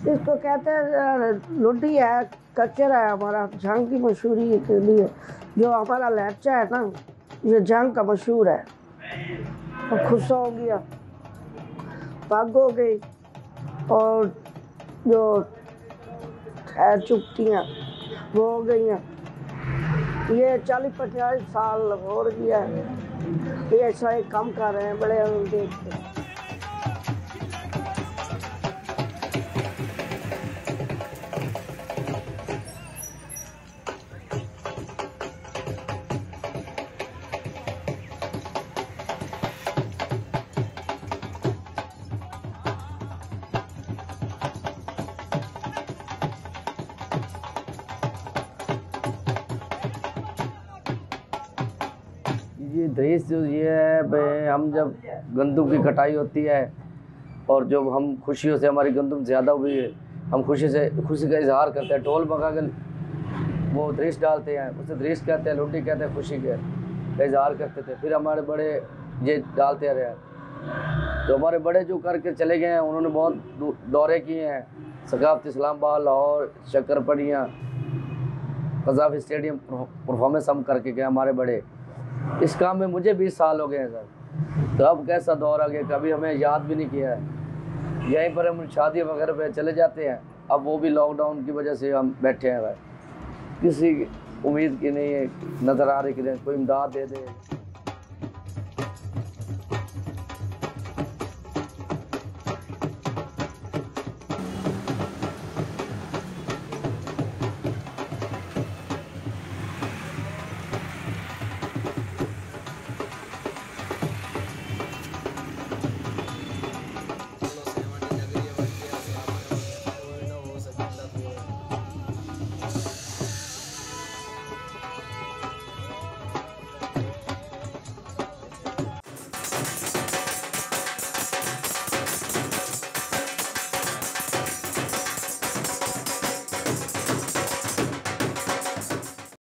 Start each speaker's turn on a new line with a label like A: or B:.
A: इसको कहते हैं लुड्डी है, कच्चर है हमारा जंग की मशहूरी के लिए। जो हमारा लहचा है ना, ये जंग का मशहूर है। और खुस्सा हो गया, पग हो गई, और जो है चुपटियाँ वो हो गई हैं। ये 40-50 साल हो गया है, ये ऐसा एक काम कर रहे हैं बड़े देख के।
B: ये दृश्य जो ये है भाई, हम जब गंदम की कटाई होती है और जब हम खुशियों से हमारी गंदम ज़्यादा हुई है, हम खुशी का इजहार करते हैं, ढोल मंगा कर वो दृश्य डालते हैं, उसे दृश्य कहते हैं, लुड्डी कहते हैं, खुशी का इजहार करते थे। फिर हमारे बड़े ये डालते रहे, तो हमारे बड़े जो करके चले गए हैं उन्होंने बहुत दौरे किए हैं, सकाफत इस्लामाबाद, लाहौर, शक्करपड़ियाँ, कज़ाफ़ी स्टेडियम परफॉर्मेंस हम करके गए हमारे बड़े। इस काम में मुझे 20 साल हो गए हैं सर। तो अब कैसा दौर आ गया, कभी हमें याद भी नहीं किया है। यहीं पर हम शादी वगैरह पे चले जाते हैं, अब वो भी लॉकडाउन की वजह से हम बैठे हैं भाई, किसी उम्मीद की नहीं है, नज़र आ रही कि कोई इमदाद दे दे।